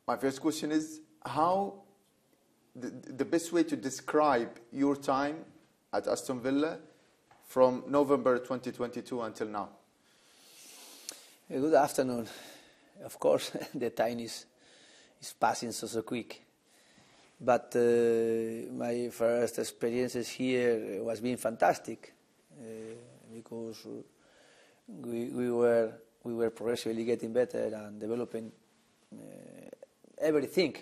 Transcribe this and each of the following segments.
My first question is how the best way to describe your time at Aston Villa from November 2022 until now. Good afternoon. Of course, the time is passing so quick. But my first experiences here was being fantastic because we were progressively getting better and developing everything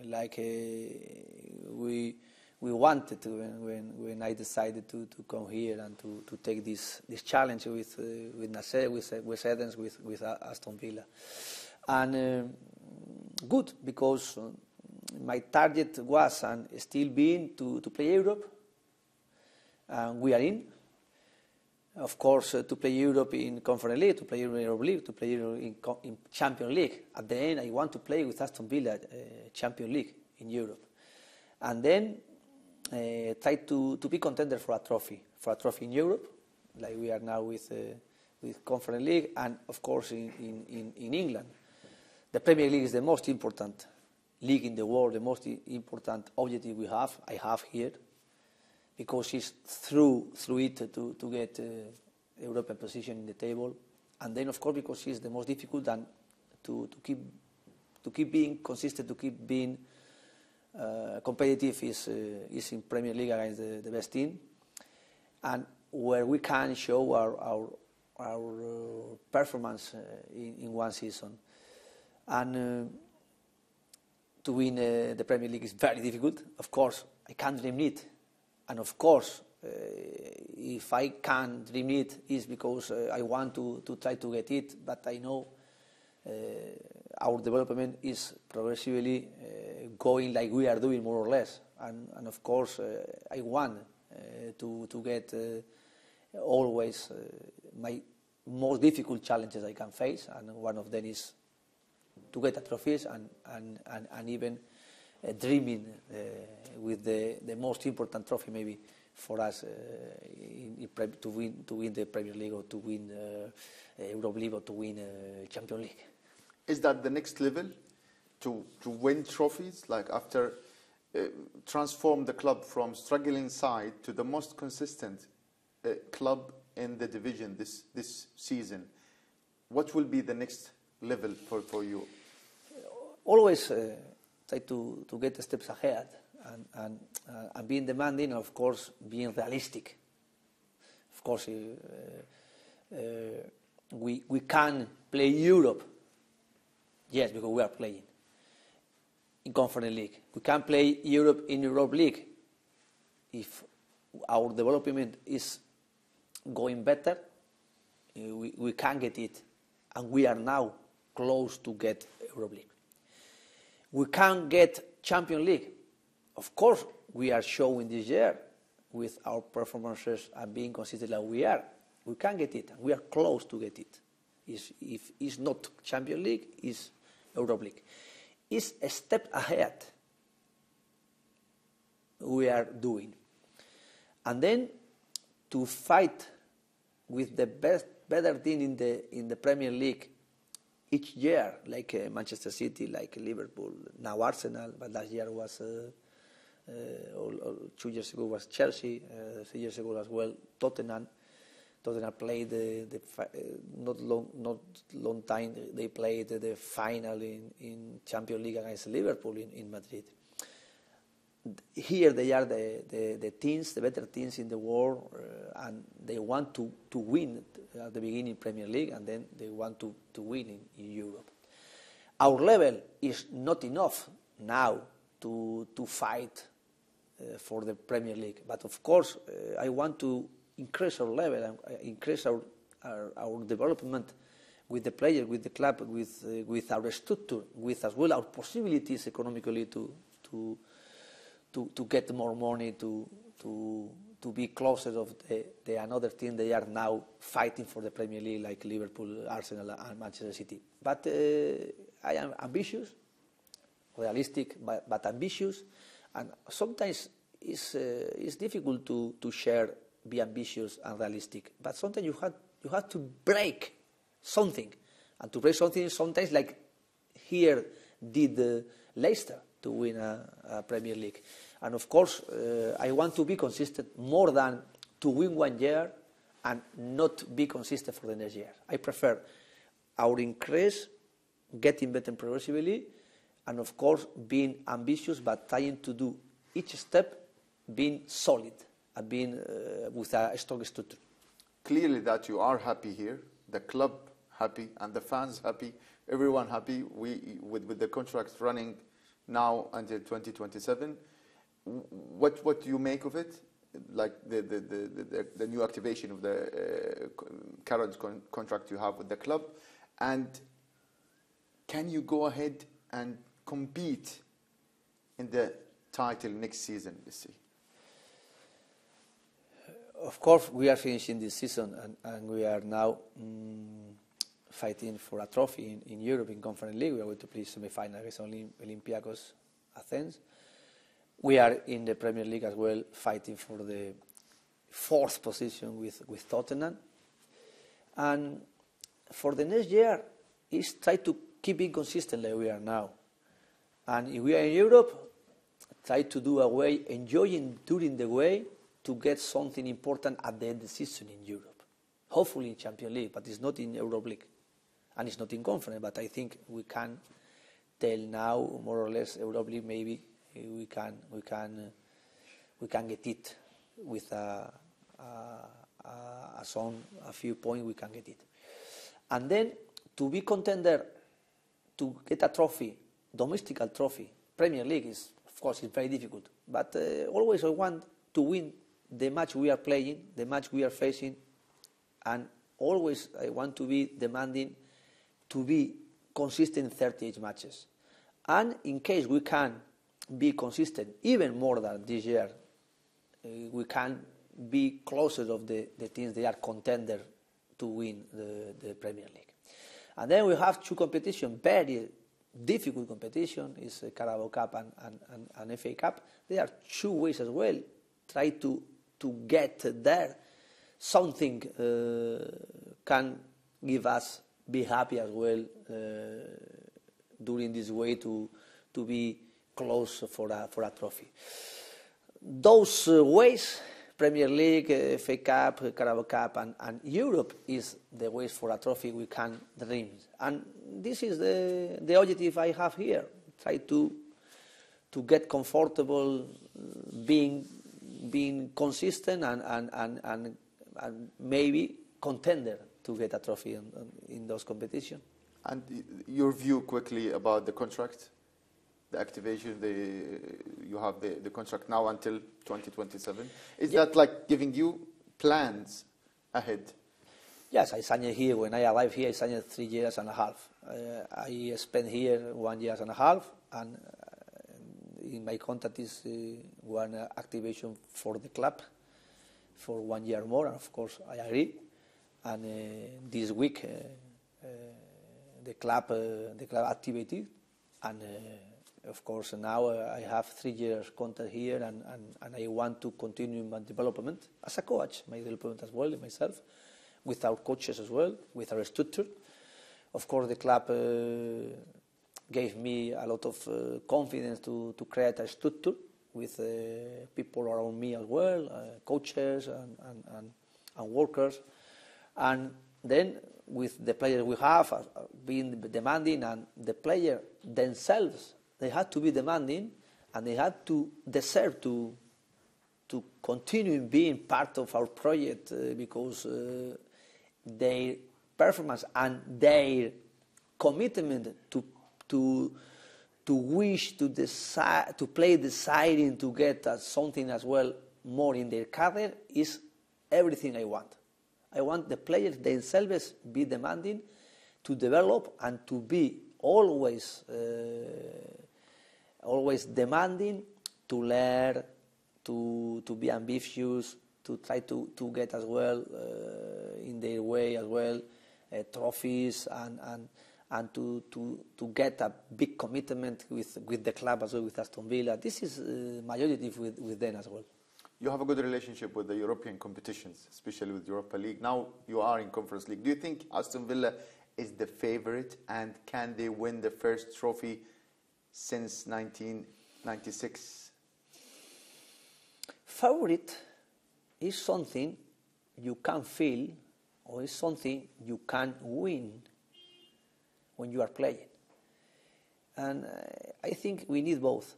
like we wanted to when I decided to come here and to take this challenge with Nasser, with Edens, with Aston Villa, and good because my target was and still being to play Europe, and we are in. Of course, to play Europe in Conference League, to play Europe in Europa League, to play Europe in Champions League. At the end, I want to play with Aston Villa Champions League in Europe, and then try to be contender for a trophy in Europe, like we are now with Conference League, and of course in England. The Premier League is the most important league in the world, the most important objective I have here, because it's through it to get European position in the table, and then of course because it's the most difficult and to keep being consistent, to keep being competitive is in Premier League against the best team, and where we can show our performance in one season. And to win the Premier League is very difficult. Of course, I can't dream it. And of course, if I can't dream it, it's because I want to try to get it. But I know our development is progressively going like we are doing, more or less. And of course, I want to get always my most difficult challenges I can face. And one of them is to get a trophies and even dreaming with the most important trophy maybe for us to win the Premier League or to win Europa League or to win Champions League. Is that the next level to win trophies, like after transform the club from struggling side to the most consistent club in the division this season? What will be the next level for you? Always try to get steps ahead and being demanding, of course, being realistic. Of course, we can play Europe, yes, because we are playing in Conference League. We can play Europe in Europa League if our development is going better. We can get it, and we are now close to get Europa League. We can get Champions League. Of course, we are showing this year with our performances and being consistent like we are. We can get it, and we are close to get it. If it's not Champions League, it's Europa League. It's a step ahead we are doing. And then to fight with the better team in the Premier League each year, like Manchester City, like Liverpool, now Arsenal, but last year was, 2 years ago was Chelsea, 3 years ago as well Tottenham. Tottenham played not long time. They played the final in Champions League against Liverpool in Madrid. Here they are the teams, the better teams in the world, and they want to win at the beginning Premier League, and then they want to win in Europe. Our level is not enough now to fight for the Premier League, but of course I want to increase our level and increase our development with the players, with the club, with our structure, with as well our possibilities economically to get more money, to be closer of the another team. They are now fighting for the Premier League, like Liverpool, Arsenal, and Manchester City. But I am ambitious, realistic, but ambitious, and sometimes it's difficult to share, be ambitious and realistic. But sometimes you have to break something, and to break something sometimes like here did Leicester to win a Premier League. And of course, I want to be consistent more than to win 1 year and not be consistent for the next year. I prefer our increase, getting better progressively, and of course being ambitious, but trying to do each step being solid and being with a strong structure. Clearly that you are happy here, the club happy, and the fans happy, everyone happy with the contracts running now until 2027. What do you make of it? Like the new activation of the current contract you have with the club, and can you go ahead and compete in the title next season? Let's see. Of course, we are finishing this season, and we are now fighting for a trophy in Europe in Conference League. We are going to play semi-final against Olympiacos Athens. We are in the Premier League as well, fighting for the 4th position with Tottenham. And for the next year, is try to keep it consistent like we are now. And if we are in Europe, try to do a way, enjoying during the way, to get something important at the end of the season in Europe. Hopefully in Champions League, but it's not in Europa League. And it's not in Conference, but I think we can tell now, more or less, Europa League maybe we can get it with a few points we can get it. And then to be contender, to get a trophy, domestic trophy, Premier League is, of course, it's very difficult. But always I want to win the match we are playing, the match we are facing, and always I want to be demanding to be consistent in 38 matches. And in case we can be consistent even more than this year, we can be closer of the teams that are contender to win the Premier League. And then we have 2 competitions, very difficult competition, is Carabao Cup and FA Cup. There are 2 ways as well, try to get there. Something can give us be happy as well during this way to be close for a trophy. Those ways, Premier League, FA Cup, Carabao Cup, and Europe is the ways for a trophy we can dream. And this is the objective I have here. Try to get comfortable, being consistent, and maybe contender to get a trophy in those competitions. And your view quickly about the contract, the activation, you have the contract now until 2027. Is that like giving you plans ahead? Yes, I signed here. When I arrived here, I signed 3 years and a half. I spent here 1 year and a half, and in my contract is one activation for the club for 1 year more, and of course I agree. And this week the club activated, and of course now I have 3 years contract here, and I want to continue my development as a coach, my development as well, myself, with our coaches as well, with our structure. Of course the club gave me a lot of confidence to create a structure with people around me as well, coaches and workers. And then with the players we have being demanding, and the players themselves, they had to be demanding, and they had to deserve to continue being part of our project because their performance and their commitment to wish to decide to play deciding to get something as well more in their career is everything I want. I want the players themselves be demanding to develop and to be always demanding to learn, to be ambitious, to try to get as well in their way as well trophies, and to get a big commitment with the club as well, with Aston Villa. This is my objective with them as well. You have a good relationship with the European competitions, especially with Europa League. Now you are in Conference League. Do you think Aston Villa is the favourite, and can they win the first trophy since 1996? Favorite is something you can feel, or is something you can win when you are playing. And I think we need both.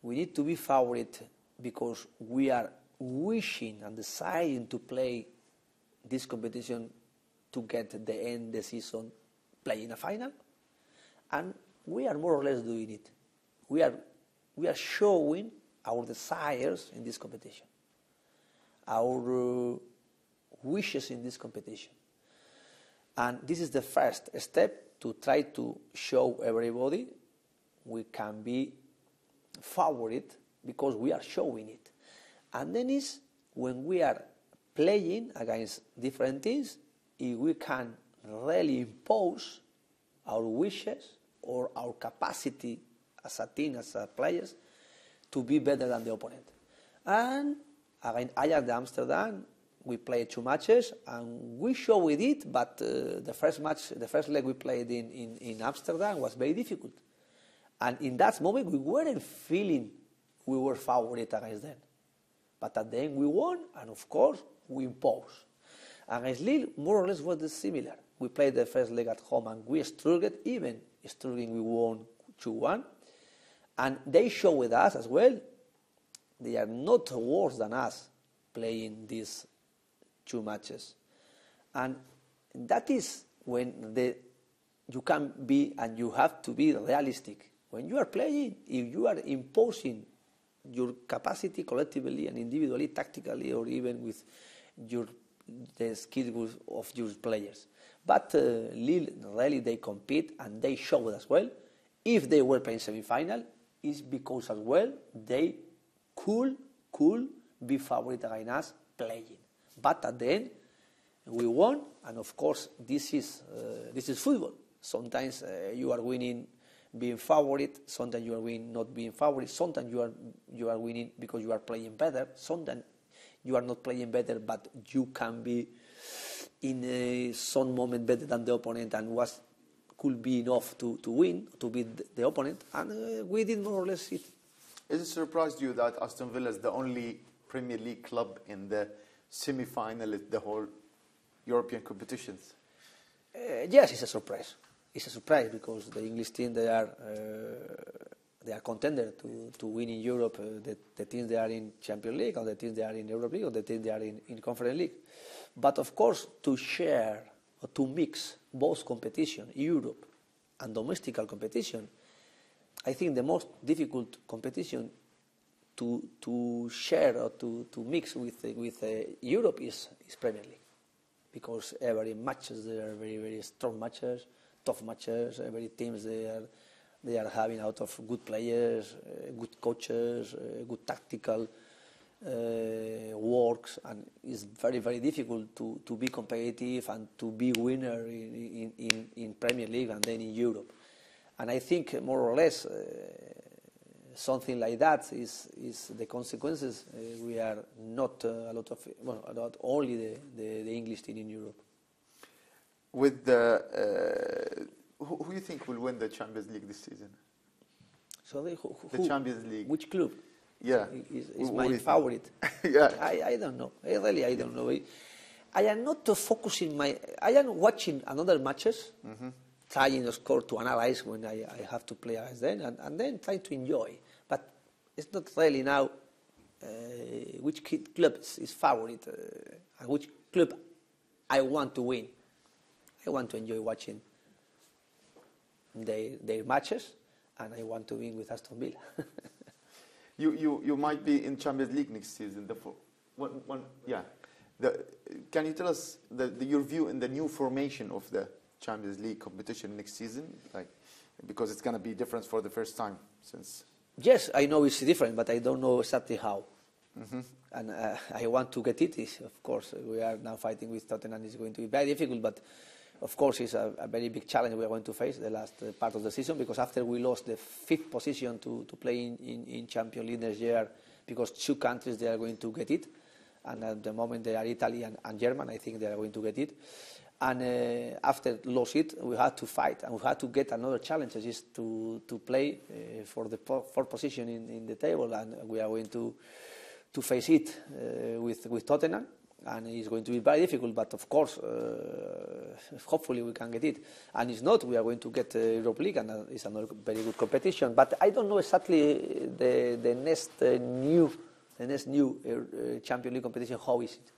We need to be favorite because we are wishing and deciding to play this competition to get the end the season playing a final, and we are more or less doing it. We are showing our desires in this competition, our wishes in this competition, and this is the first step to try to show everybody we can be favorite because we are showing it. And then is when we are playing against different teams, if we can really impose our wishes or our capacity as a team, as a players, to be better than the opponent. And against Ajax Amsterdam, we played 2 matches and we showed it, but the first leg we played in Amsterdam was very difficult. And in that moment, we weren't feeling we were favourite against them. But at the end, we won, and of course, we imposed. Against Lille, more or less was similar. We played the first leg at home, and we struggled. Even struggling, we won 2-1. And they showed us as well, they are not worse than us playing these 2 matches. And that is when you can be, and you have to be realistic. When you are playing, if you are imposing your capacity collectively and individually, tactically, or even with the skills of your players. But Lille, really, they compete and they show it as well. If they were playing semi-final, it's because as well they could be favourite against us playing. But at the end, we won, and of course this is football. Sometimes you are winning being favourite, sometimes you are winning not being favourite, sometimes you are winning because you are playing better, sometimes you are not playing better, but you can be in some moment better than the opponent and could be enough to win, to beat the opponent, and we did more or less it. Has it surprised you that Aston Villa is the only Premier League club in the semi-final in the whole European competitions? Yes, it's a surprise. It's a surprise because the English team, they are contenders to win in Europe. The teams they are in Champions League, or the teams they are in Europe League, or the teams they are in Conference League. But of course, to share or to mix both competition, Europe and domestic competition, I think the most difficult competition to share or to mix with Europe is Premier League, because every matches they are very, very strong matches, tough matches. Every teams they are having out of good players, good coaches, good tactical works, and it's very, very difficult to be competitive and to be winner in Premier League and then in Europe. And I think more or less something like that is the consequences. We are not not only the English team in Europe. With who do you think will win the Champions League this season? So the Champions League. Which club? Yeah, is my favorite. Yeah, I don't know. I don't know. I am not focusing I am watching another matches, trying of course to analyze when I have to play against them, and then try to enjoy. But it's not really now which club is favorite and which club I want to win. I want to enjoy watching their matches, and I want to win with Aston Villa. You might be in Champions League next season. Can you tell us your view in the new formation of the Champions League competition next season? Because it's going to be different for the first time since. Yes, I know it's different, but I don't know exactly how. And I want to get it. Of course, we are now fighting with Tottenham. It's going to be very difficult, but of course, it's a very big challenge we are going to face the last part of the season, because after we lost the 5th position to play in Champions League next year, because 2 countries they are going to get it, and at the moment they are Italy and Germany. I think they are going to get it, And after lose it, we had to fight and we had to get another challenge, is to play for the fourth position in the table, and we are going to face it with Tottenham, and it's going to be very difficult. But of course, hopefully we can get it. And if not, we are going to get Europa League, and it's another very good competition. But I don't know exactly the next new Champions League competition. How is it?